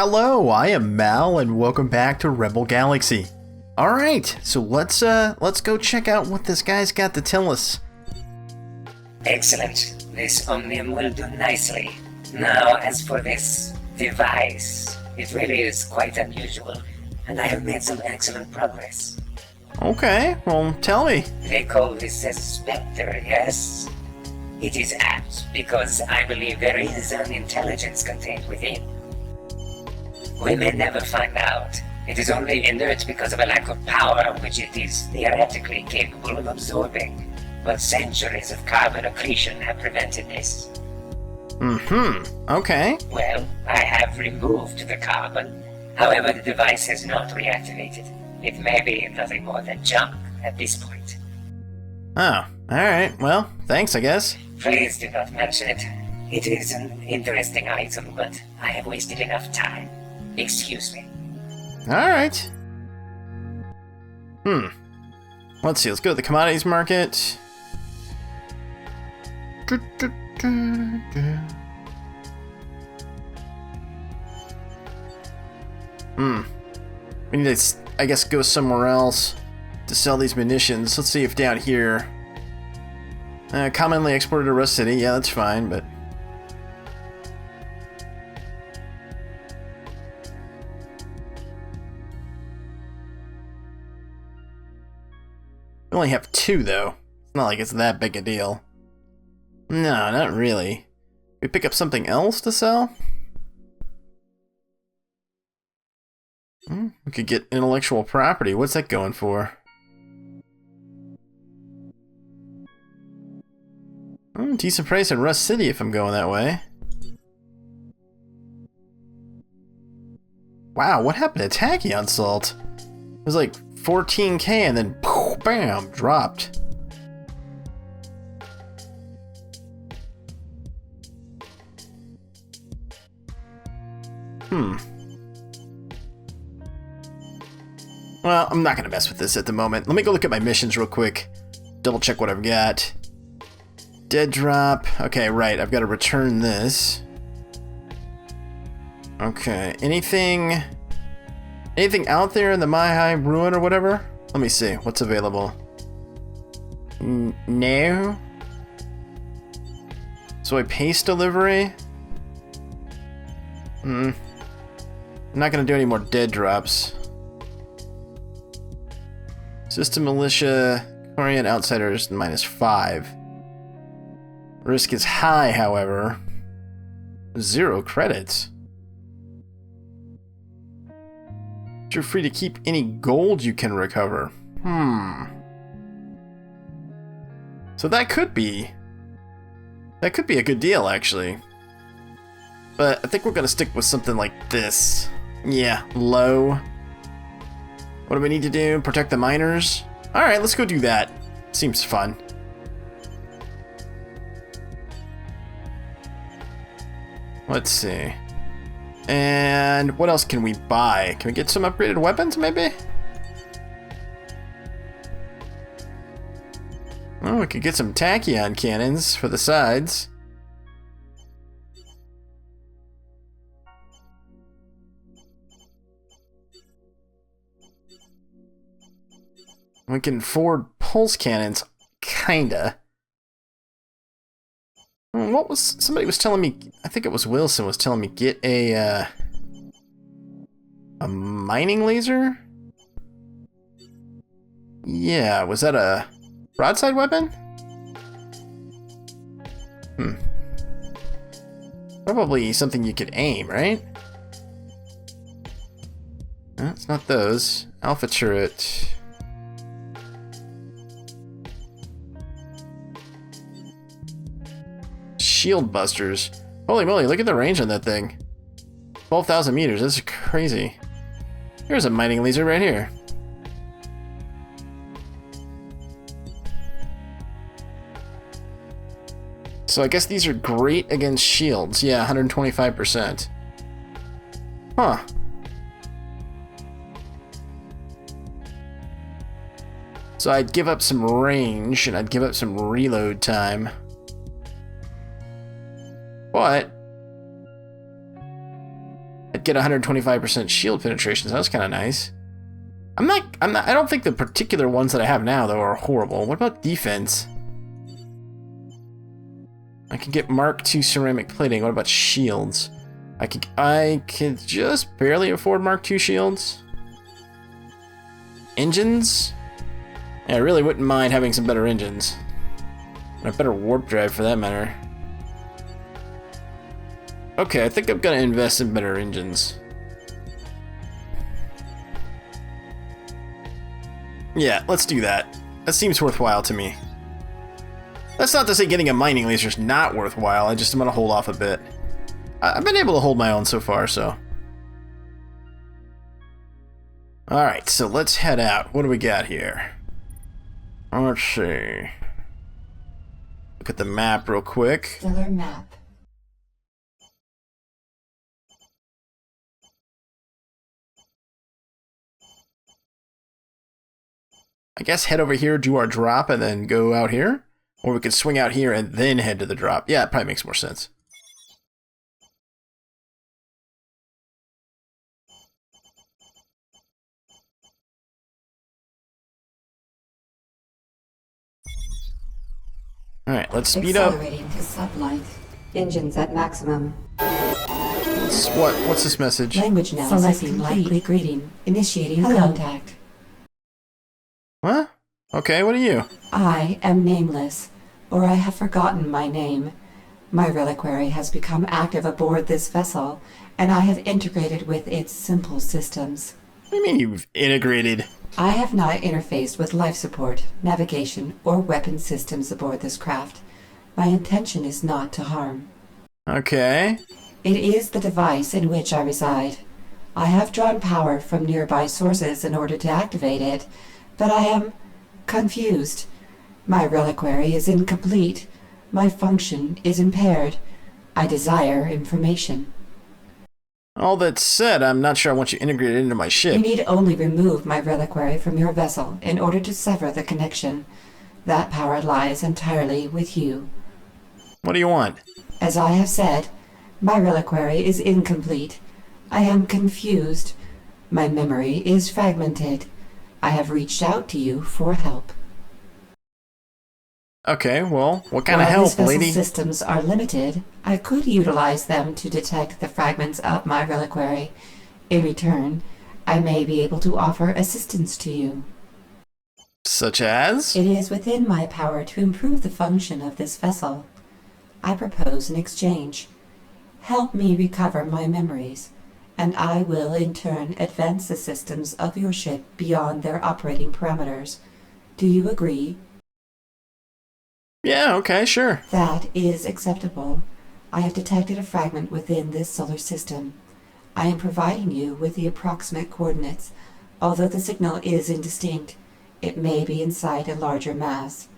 Hello, I am Mal, and welcome back to Rebel Galaxy. Alright, so let's go check out what this guy's got to tell us. Excellent. This Omnium will do nicely. Now, as for this device, it really is quite unusual, and I have made some excellent progress. Okay, well, tell me. They call this a Spectre, yes? It is apt, because I believe there is an intelligence contained within. We may never find out. It is only inert because of a lack of power which it is theoretically capable of absorbing. But centuries of carbon accretion have prevented this. Okay. Well, I have removed the carbon. However, the device has not reactivated. It may be nothing more than junk at this point. Oh, alright, well, thanks, I guess. Please do not mention it. It is an interesting item, but I have wasted enough time. Excuse me. Alright. Let's see, let's go to the commodities market. We need to, I guess, go somewhere else to sell these munitions. Let's see if down here... commonly exported to Rust City. Yeah, that's fine, but... We only have two, though. It's not like it's that big a deal. No, not really. We pick up something else to sell? We could get intellectual property. What's that going for? Decent price in Rust City if I'm going that way. Wow, what happened to Tachyon Salt? It was like 14k and then bam, dropped. Well, I'm not gonna mess with this at the moment. Let me go look at my missions real quick. Double check what I've got. Dead drop. Okay, right. I've got to return this. Okay. Anything out there in the Mai ruin or whatever? Let me see. What's available? No. Soy paste delivery? I'm not going to do any more dead drops. System militia. Korean outsiders -5. Risk is high, however. 0 credits. You're free to keep any gold you can recover. So that could be a good deal, actually. But I think we're gonna stick with something like this. Yeah, low. What do we need to do? Protect the miners? Alright, let's go do that. Seems fun. Let's see. And what else can we buy? Can we get some upgraded weapons, maybe? Oh, we could get some tachyon cannons for the sides. We can afford pulse cannons, kinda. What was... Somebody was telling me... I think it was Wilson was telling me get a mining laser? Yeah, was that a broadside weapon? Probably something you could aim, right? No, it's not those. Alpha turret... Shield busters. Holy moly, look at the range on that thing. 12,000 meters, that's crazy. Here's a mining laser right here. So I guess these are great against shields. Yeah, 125%. Huh. So I'd give up some range, and I'd give up some reload time. But get 125% shield penetration, so that's kind of nice. I don't think the particular ones that I have now, though, are horrible. What about defense? I can get Mark II ceramic plating. What about shields? I can just barely afford Mark II shields. Engines? Yeah, I really wouldn't mind having some better engines. And a better warp drive for that matter. Okay, I think I'm gonna invest in better engines. Yeah, let's do that. That seems worthwhile to me. That's not to say getting a mining laser is not worthwhile, I'm gonna hold off a bit. I've been able to hold my own so far, so. Alright, so let's head out. What do we got here? Let's see. Look at the map real quick. Stellar map. I guess head over here, do our drop, and then go out here? Or we could swing out here and then head to the drop. Yeah, it probably makes more sense. Alright, let's speed up. Accelerating to sublight. Engines at maximum. What's this message? Language now selecting likely greeting. Initiating contact. What? Okay, what are you? I am nameless, or I have forgotten my name. My reliquary has become active aboard this vessel, and I have integrated with its simple systems. What do you mean you've integrated? I have not interfaced with life support, navigation, or weapon systems aboard this craft. My intention is not to harm. Okay. It is the device in which I reside. I have drawn power from nearby sources in order to activate it, but I am confused. My reliquary is incomplete. My function is impaired. I desire information. All that said, I'm not sure I want you integrated into my ship. You need only remove my reliquary from your vessel in order to sever the connection. That power lies entirely with you. What do you want? As I have said, my reliquary is incomplete. I am confused. My memory is fragmented. I have reached out to you for help. Okay, well, what kind of While help, these vessel lady? systems are limited, I could utilize them to detect the fragments of my reliquary. In return, I may be able to offer assistance to you. Such as? It is within my power to improve the function of this vessel. I propose an exchange. Help me recover my memories, and I will in turn advance the systems of your ship beyond their operating parameters. Do you agree? Yeah, okay, sure. That is acceptable. I have detected a fragment within this solar system. I am providing you with the approximate coordinates. Although the signal is indistinct, it may be inside a larger mass.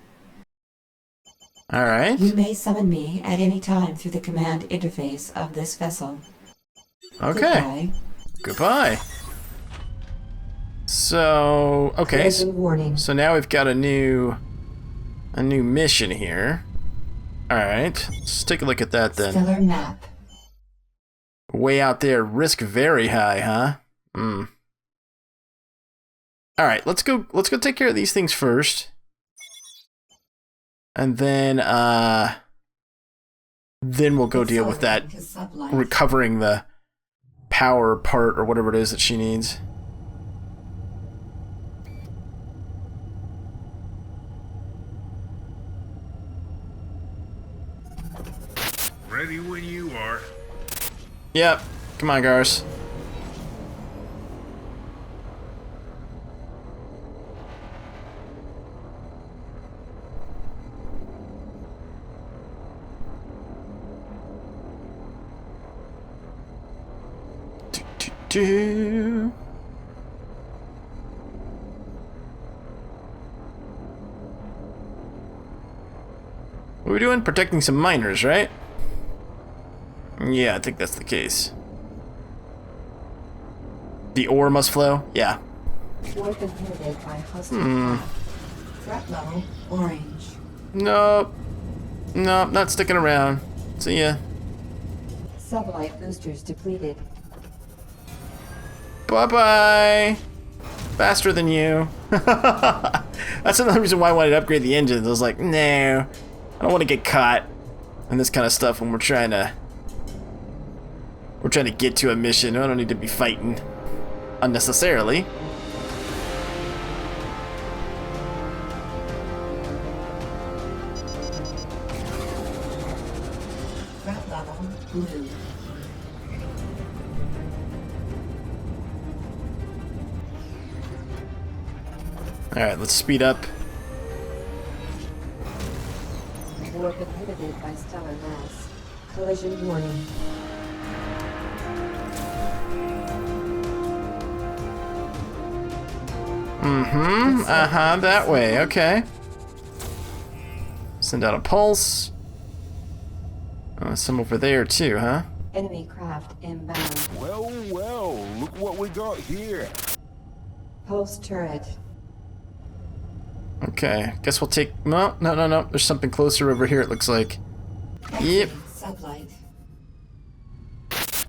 Alright. You may summon me at any time through the command interface of this vessel. Okay. Goodbye. So, okay. Present warning. So now we've got a new mission here. Alright. Let's take a look at that then. Stellar map. Way out there, risk very high, huh? Hmm. Alright, let's go take care of these things first. And then we'll go deal with that recovering the power part or whatever it is that she needs. Ready when you are. Yep. Come on, Gars. Do. What are we doing? Protecting some miners, right? Yeah, I think that's the case. The ore must flow? Yeah. Warp inhibited by hostile. Threat level orange. Nope. Nope, not sticking around. See ya. Sublight boosters depleted. Bye-bye. Faster than you. That's another reason why I wanted to upgrade the engines. I was like, no, I don't want to get caught in this kind of stuff when we're trying to get to a mission. I don't need to be fighting unnecessarily. Threat level blue. Alright, let's speed up. Warp inhibited by stellar mass. Collision warning. That way, okay. Send out a pulse. Some over there too, huh? Enemy craft inbound. Well, look what we got here. Pulse turret. Okay, guess we'll take... No. There's something closer over here, it looks like. Yep. Sublight.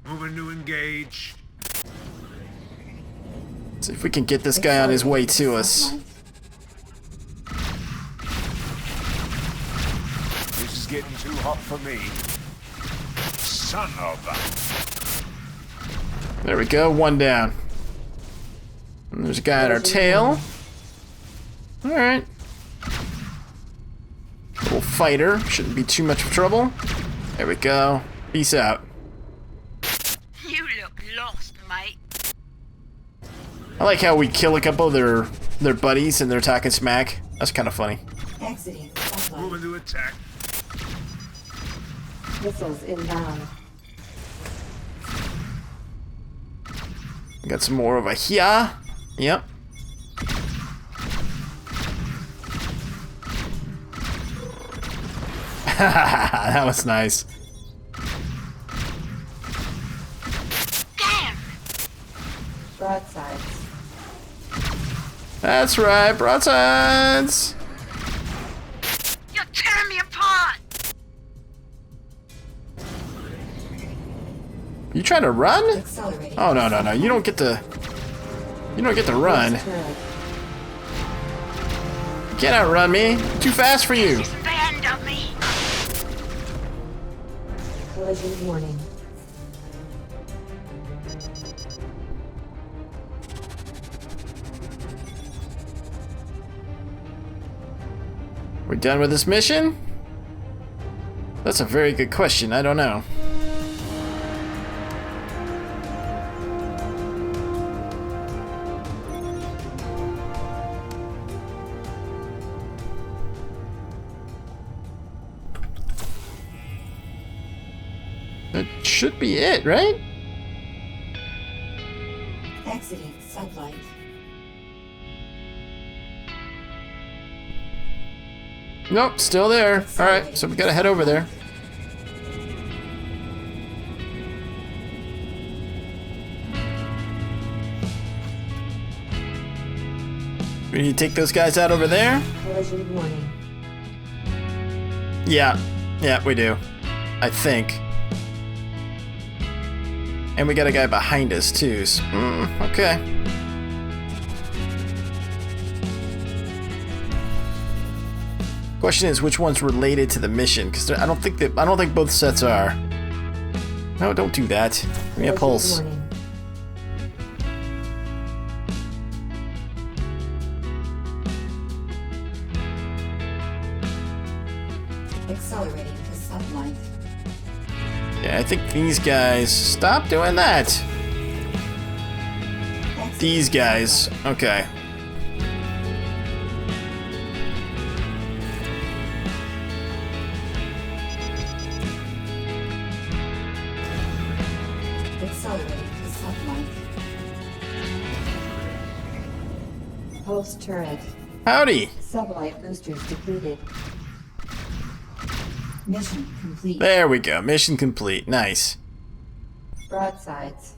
Moving to engage. See if we can get this guy on his way to us. This is getting too hot for me. Son of a... There we go, one down. And there's a guy on our tail. Alright. Little fighter. Shouldn't be too much trouble. There we go. Peace out. You look lost, mate. I like how we kill a couple of their buddies and they're talking smack. That's kind of funny. Exiting Moving sublight. to attack. Missiles inbound. Got some more over here. Yep. That was nice. Damn! Broadsides. That's right, broadsides. You're tearing me apart! You trying to run? Accelerating. Oh no. You don't get to run. Pulse turret. You can't outrun me. I'm too fast for you. It's the end of me! Collision warning. We're done with this mission? That's a very good question. I don't know. That should be it, right? Exiting sublight. Nope, still there. Alright, so we gotta head over there. We need to take those guys out over there? Collision warning. Yeah, we do. I think. And we got a guy behind us too. So, okay. Question is, which one's related to the mission? Because I don't think both sets are. No, don't do that. Give me a pulse. Warning. Accelerating to sublight. Yeah, I think these guys. Stop doing that. These guys. Okay. Accelerating to sublight. Pulse turret. Howdy. Sublight boosters depleted. Mission complete. There we go. Mission complete. Nice. Broadsides.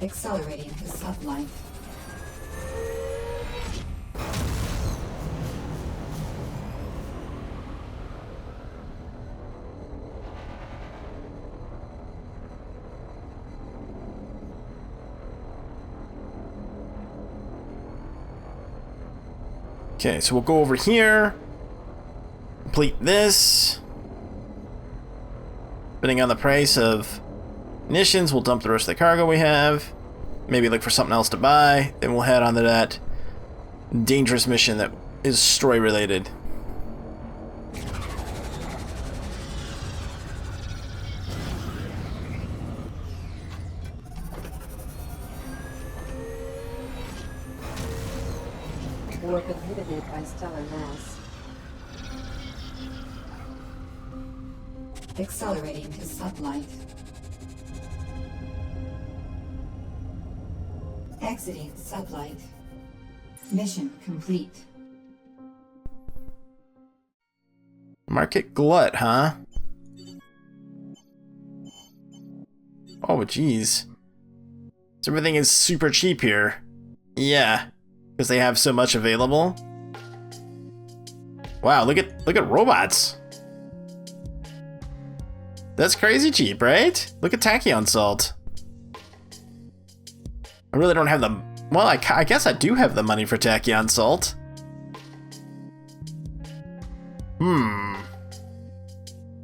Accelerating to sublight. Okay, so we'll go over here. Complete this. Depending on the price of munitions, we'll dump the rest of the cargo we have. Maybe look for something else to buy. Then we'll head on to that dangerous mission that is story related. Warp inhibited by stellar mass. Accelerating to sublight. Exiting sublight. Mission complete. Market glut, huh? Oh, geez. So everything is super cheap here. Yeah, because they have so much available. Wow, look at robots. That's crazy cheap, right? Look at tachyon salt. I really don't have the... Well, I guess I do have the money for tachyon salt.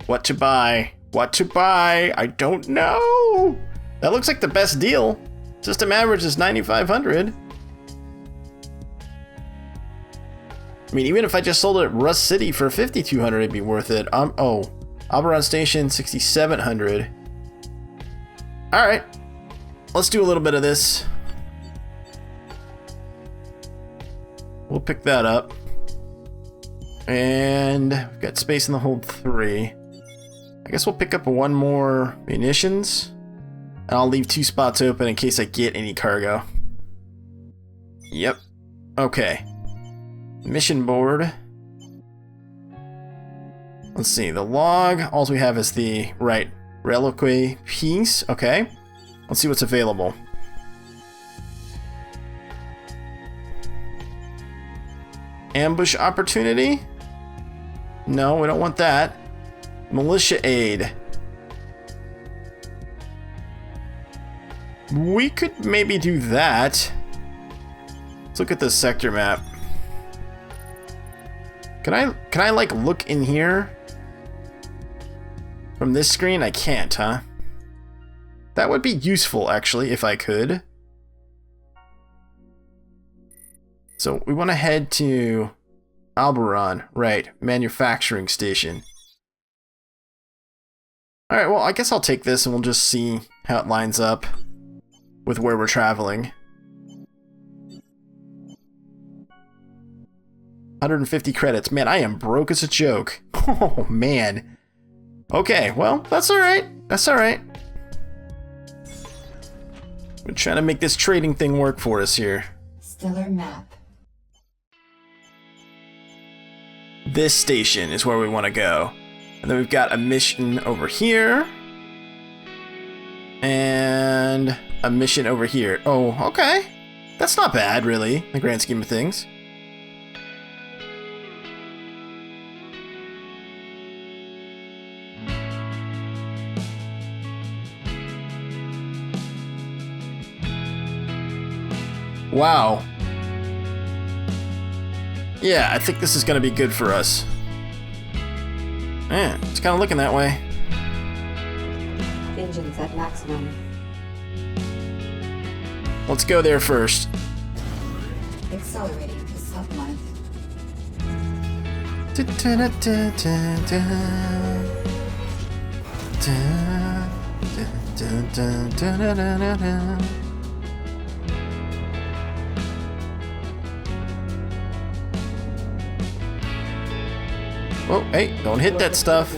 What to buy? What to buy? I don't know. That looks like the best deal. System average is 9,500. I mean, even if I just sold it at Rust City for 5,200, it'd be worth it. Oh, Alberon Station, 6,700. All right, let's do a little bit of this. We'll pick that up. And we've got space in the hold 3. I guess we'll pick up one more munitions. And I'll leave 2 spots open in case I get any cargo. Yep. Okay. Mission board. Let's see, the log. All we have is the right reliquary piece. Okay. Let's see what's available. Ambush opportunity? No, we don't want that. Militia aid. We could maybe do that. Let's look at the sector map. Can I like look in here? From this screen? I can't, huh? That would be useful actually if I could. So we want to head to Alberon, right, manufacturing station. Alright, well I guess I'll take this and we'll just see how it lines up with where we're traveling. 150 credits. Man, I am broke as a joke. Oh man. Okay, well, that's alright. That's alright. We're trying to make this trading thing work for us here. Stellar map. This station is where we want to go. And then we've got a mission over here. And a mission over here. Oh, okay. That's not bad, really, in the grand scheme of things. Wow. Yeah, I think this is going to be good for us. Yeah, it's kind of looking that way. Engines at maximum. Let's go there first. Accelerating to sublight. Oh, hey, don't hit that stuff.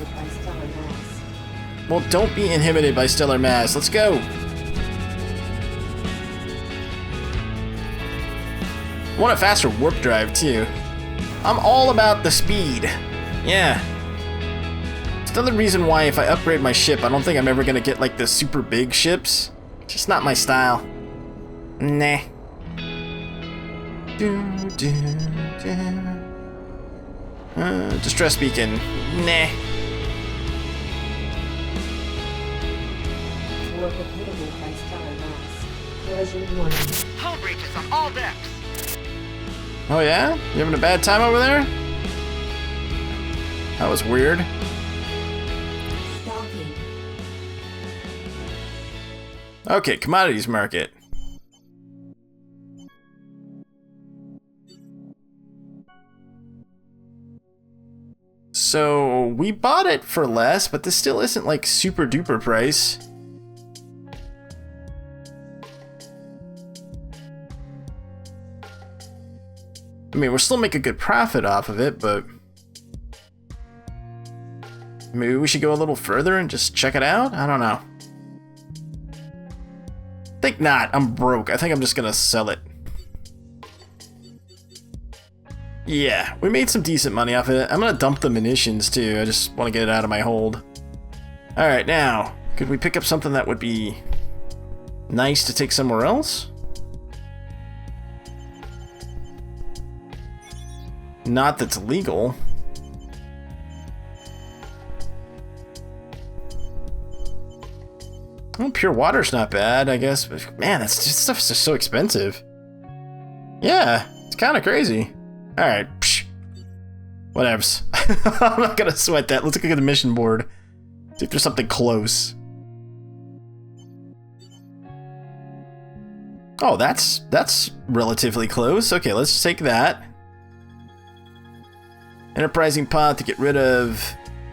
Well, don't be inhibited by stellar mass. Let's go. I want a faster warp drive, too. I'm all about the speed. Yeah. It's another reason why if I upgrade my ship, I don't think I'm ever going to get, like, the super big ships. Just not my style. Nah. Distress beacon. Nah. Warp inhibited by stellar mass. Collision warning. Hull breaches on all decks. Oh yeah? You having a bad time over there? That was weird. Docking. Okay, commodities market. So, we bought it for less, but this still isn't like super duper price. I mean, we're still making a good profit off of it, but maybe we should go a little further and just check it out? I don't know. Think not. I'm broke. I think I'm just gonna sell it. Yeah, we made some decent money off of it. I'm gonna dump the munitions too. I just want to get it out of my hold. Alright, now, could we pick up something that would be nice to take somewhere else? Not that's legal. Well, pure water's not bad, I guess. But man, that stuff's just so expensive. Yeah, it's kind of crazy. Alright, whatevs. I'm not gonna sweat that. Let's look at the mission board. See if there's something close. Oh, that's relatively close. Okay, let's take that. Enterprising pod to get rid of,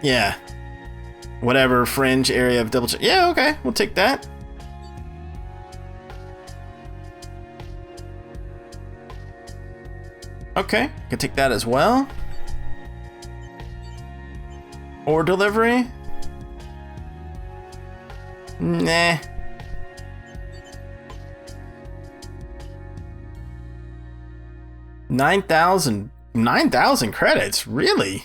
yeah, whatever fringe area of double check. Yeah, okay, we'll take that. Okay, I can take that as well. Ore delivery? Nah. $9,000 credits? Really?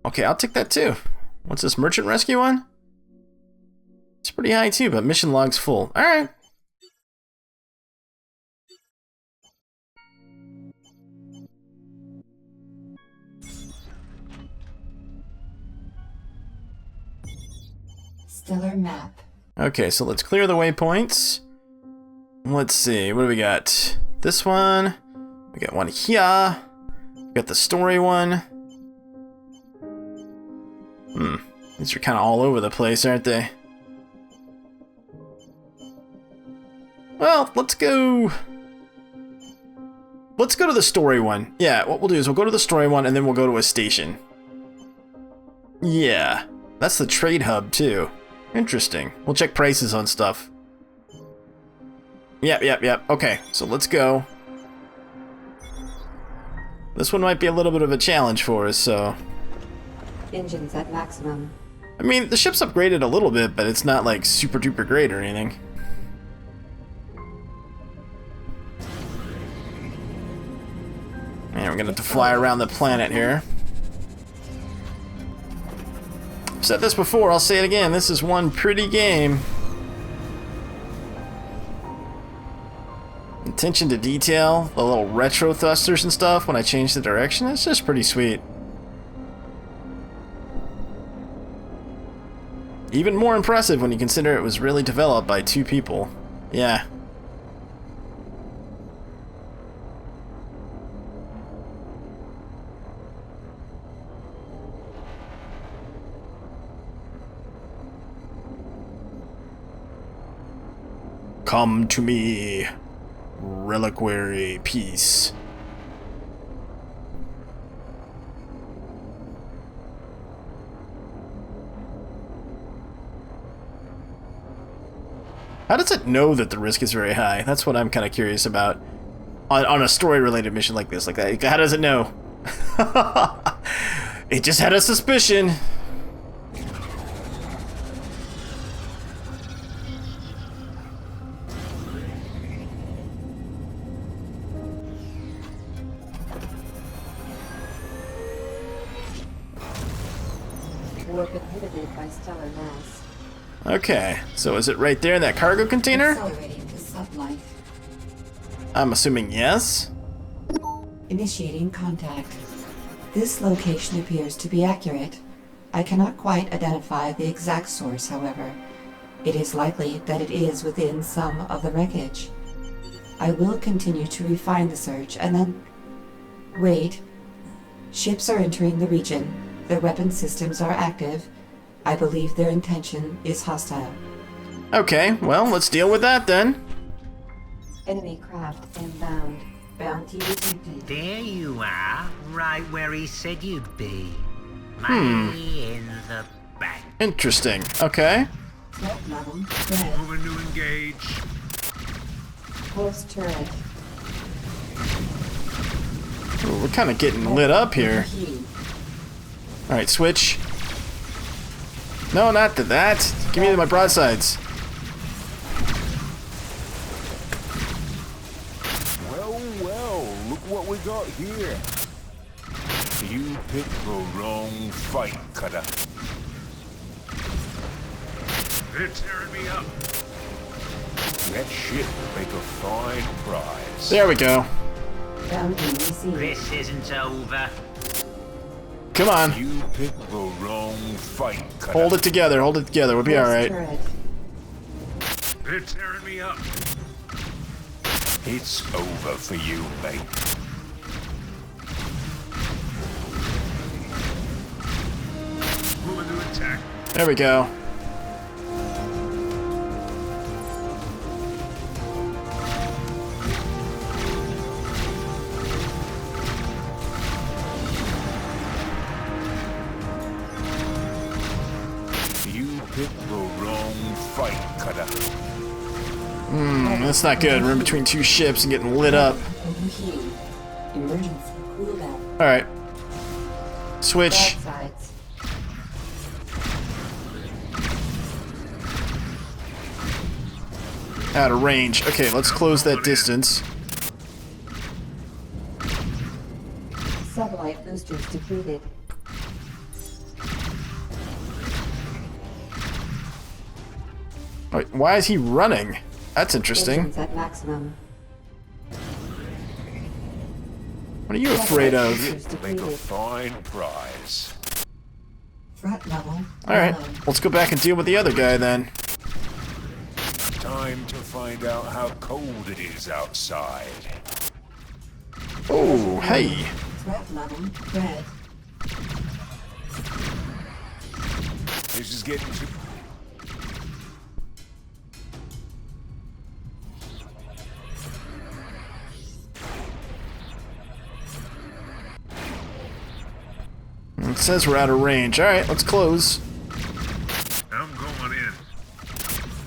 Okay, I'll take that too. What's this merchant rescue one? It's pretty high too, but mission log's full. Alright. Stellar map. Okay, so let's clear the waypoints. Let's see, what do we got? This one. We got one here. We got the story one. These are kind of all over the place, aren't they? Well, let's go. Let's go to the story one. Yeah, what we'll do is we'll go to the story one and then we'll go to a station. Yeah, that's the trade hub too. Interesting. We'll check prices on stuff. Yep. Okay, so let's go. This one might be a little bit of a challenge for us, so... Engines at maximum. I mean, the ship's upgraded a little bit, but it's not like super duper great or anything. And we're gonna have to fly around the planet here. I've said this before, I'll say it again, this is one pretty game. Attention to detail, the little retro thrusters and stuff when I change the direction, it's just pretty sweet. Even more impressive when you consider it was really developed by 2 people. Yeah. Come to me, reliquary piece. How does it know that the risk is very high? That's what I'm kind of curious about. On a story-related mission like this, like that. How does it know? It just had a suspicion. Warp inhibited by stellar mass. Okay, so is it right there in that cargo container? Accelerating to sublight. I'm assuming yes. Initiating contact. This location appears to be accurate. I cannot quite identify the exact source, however. It is likely that it is within some of the wreckage. I will continue to refine the search and then... Wait. Ships are entering the region. Their weapon systems are active. I believe their intention is hostile. Okay, well, let's deal with that then. Enemy craft inbound. Bounty detected. There you are, right where he said you'd be. Money in the bank. Interesting. Okay. Threat level red. Moving to engage. Pulse turret. Ooh, we're kind of getting lit up here. Alright, switch. No, not to that. Give me my broadsides. Well, look what we got here. You picked the wrong fight, cutter. They're tearing me up. That shit will make a fine prize. There we go. Bounty received. This isn't over. Come on. You picked the wrong fight, cutter. Hold it together. Hold it together. We'll be Pulse alright. turret. They're tearing me up. It's over for you, mate. Moving to attack. There we go. You picked the wrong fight, cutter. That's not good. We're in between two ships and getting lit up. Overheating. Emergency cooldown. Alright. Switch. Broadsides. Out of range. Okay, let's close that distance. Satellite boosters depleted. Wait, why is he running? That's interesting. Engines at maximum. What are you afraid of? Boosters Make a depleted. fine prize. Threat level. Alright, yellow. let's go back and deal with the other guy then. Time to find out how cold it is outside. Oh, hey. Threat level red. This is getting too... It says we're out of range. Alright, let's close. I'm going in.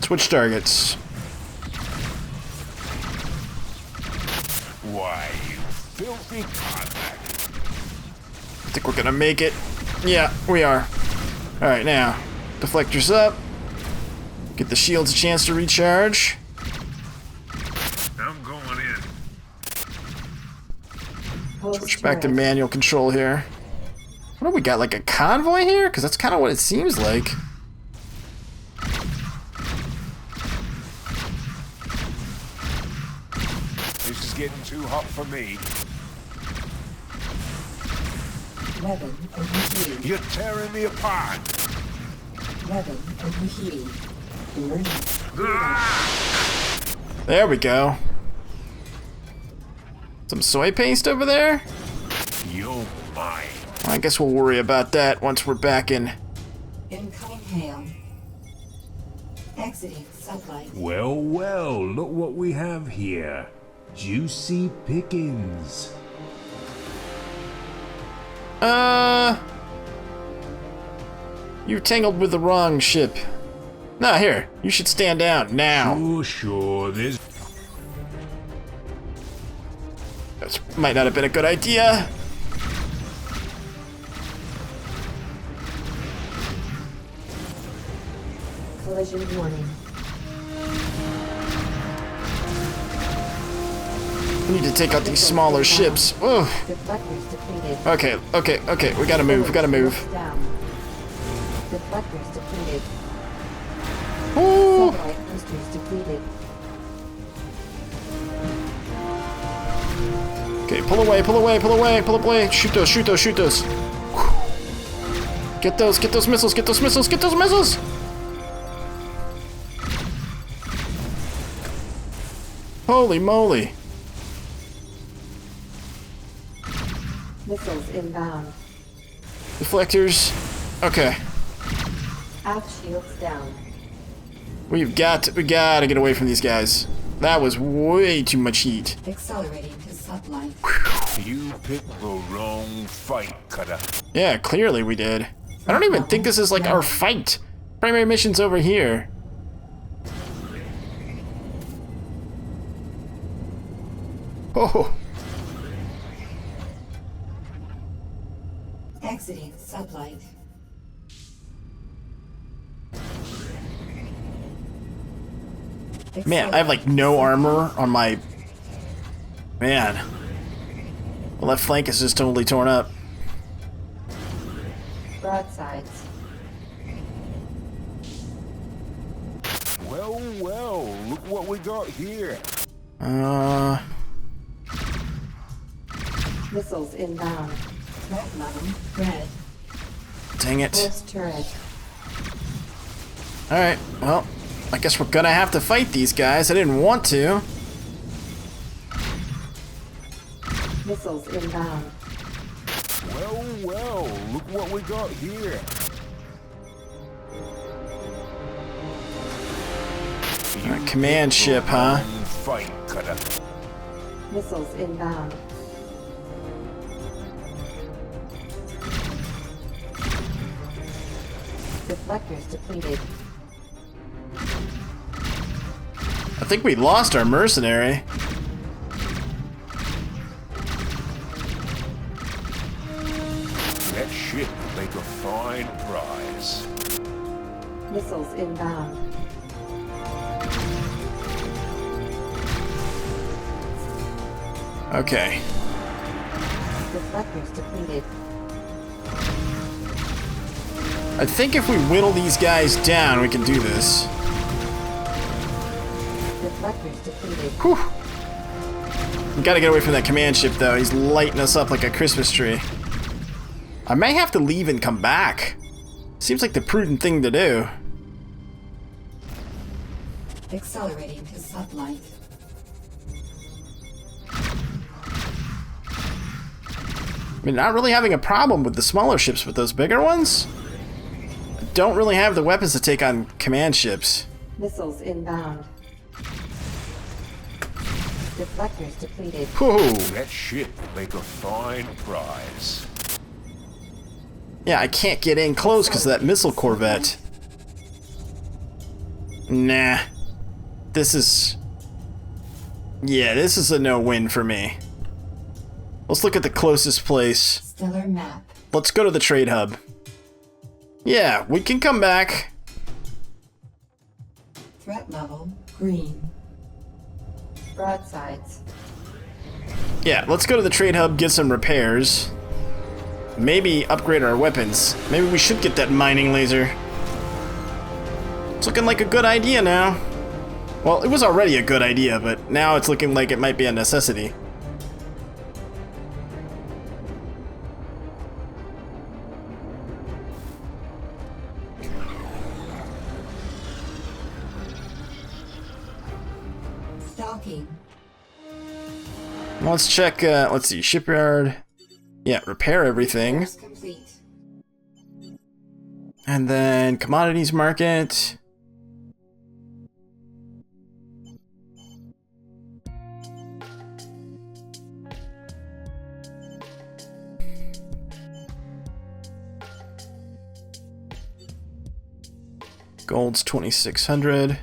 Switch targets. Why, you filthy contact. I think we're gonna make it. Yeah, we are. Alright, now. Deflectors up. Get the shields a chance to recharge. I'm going in. Pulse Switch back to turret. manual control here. What do we got, like a convoy here? Because that's kind of what it seems like. This is getting too hot for me. Weapon overheating. You're tearing me apart. Weapon overheating. Emergency. There we go. Some soy paste over there? You're mine. I guess we'll worry about that once we're back in. Incoming hail. Exiting sublight. Well, look what we have here. Juicy pickings. You're tangled with the wrong ship. Nah, here. You should stand down now. Sure, there's... That might not have been a good idea. Collision warning. We need to take out these smaller ships. Ugh. Deflectors depleted. Okay. We gotta move. We gotta move. Down. Deflectors depleted. Ooh. Satellite boosters depleted. Okay, pull away. Shoot those. Whew. Get those missiles. Holy moly. Missiles inbound. Deflectors. Okay. Aft shields down. We gotta get away from these guys. That was way too much heat. Accelerating to sublight. You picked the wrong fight, Cutter. Yeah, clearly we did. I don't even think this is like our fight. Primary mission's over here. Oh. Exiting sublight. Man, I have like no armor on my... Man. The left flank is just totally torn up. Broadsides. Well, well, look what we got here. Missiles inbound. Threat level red. Dang it. Force turret. Alright, well, I guess we're gonna have to fight these guys. I didn't want to. Missiles inbound. Well, well, look what we got here. Alright, command ship, huh? Fight, Cutter. Missiles inbound. Deflectors depleted. I think we lost our mercenary. That ship will make a fine prize. Missiles inbound. Okay. Deflectors depleted. I think if we whittle these guys down, we can do this. Deflectors depleted. Whew. We gotta get away from that command ship, though. He's lighting us up like a Christmas tree. I may have to leave and come back. Seems like the prudent thing to do. Accelerating to sublight. I mean, not really having a problem with the smaller ships, but those bigger ones? I don't really have the weapons to take on command ships. Missiles inbound. Deflectors depleted. Whew. That ship will make a fine prize. Yeah, I can't get in close because of that missile corvette. Nah. This is... Yeah, this is a no-win for me. Let's look at the closest place. Stellar map. Let's go to the trade hub. Yeah, we can come back. Threat level green. Broadsides. Yeah, let's go to the trade hub, get some repairs. Maybe upgrade our weapons. Maybe we should get that mining laser. It's looking like a good idea now. Well, it was already a good idea, but now it's looking like it might be a necessity. Docking. Let's check, let's see, shipyard. Yeah, repair everything. Repairs complete. And then commodities market. Gold's 2,600.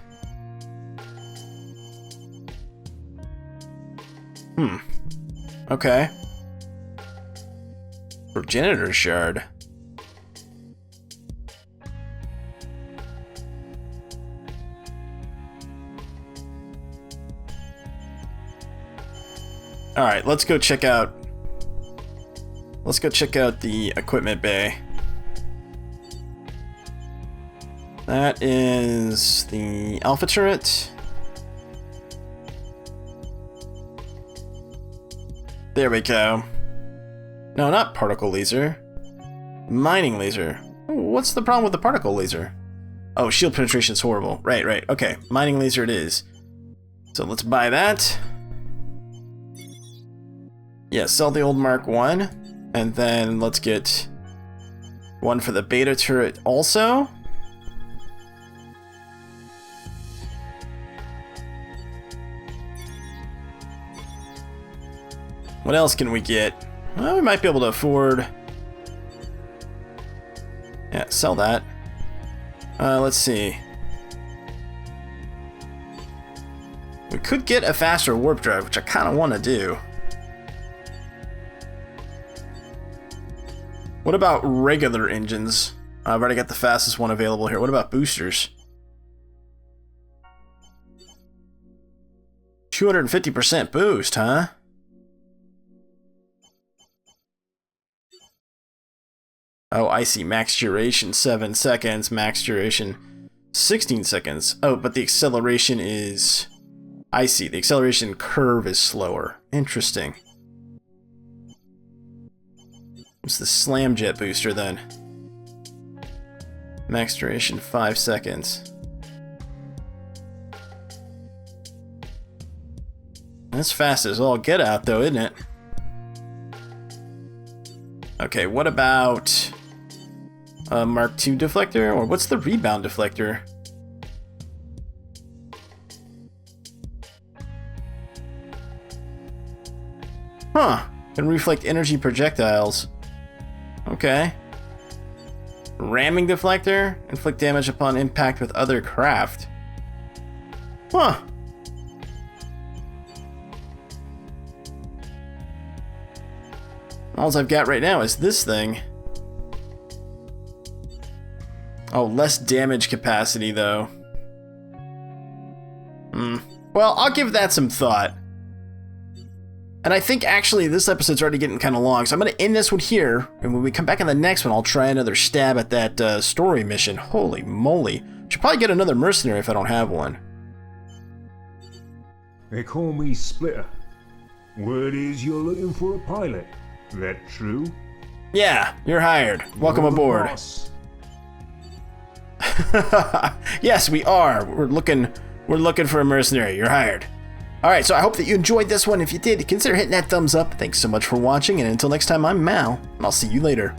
Okay. Progenitor shard. All right, let's go check out. Let's go check out the equipment bay. That is the alpha turret. There we go. No, not particle laser. Mining laser. What's the problem with the particle laser? Oh, shield penetration's horrible. Right, okay. Mining laser it is. So let's buy that. Yeah, sell the old Mark 1. And then let's get one for the beta turret also. What else can we get? Well, we might be able to afford... Yeah, sell that. Let's see. We could get a faster warp drive, which I kind of want to do. What about regular engines? I've already got the fastest one available here. What about boosters? 250% boost, huh? Oh, I see. Max duration 7 seconds. Max duration 16 seconds. Oh, but the acceleration is... I see. The acceleration curve is slower. Interesting. What's the slam jet booster then? Max duration 5 seconds. That's fast as all get out though, isn't it? Okay, what about Mark II deflector? Or what's the rebound deflector? Huh. Can reflect energy projectiles. Okay. Ramming deflector? Inflict damage upon impact with other craft. Huh. All I've got right now is this thing. Oh, less damage capacity, though. Well, I'll give that some thought. And I think, actually, this episode's already getting kind of long, so I'm going to end this one here, and when we come back in the next one, I'll try another stab at that story mission. Holy moly. Should probably get another mercenary if I don't have one. They call me Splitter. Word is you're looking for a pilot. That true? Yeah, you're hired. Welcome You're the aboard. boss. Yes, we are. We're looking for a mercenary. You're hired. Alright, so I hope that you enjoyed this one. If you did, consider hitting that thumbs up. Thanks so much for watching, and until next time, I'm Mal, and I'll see you later.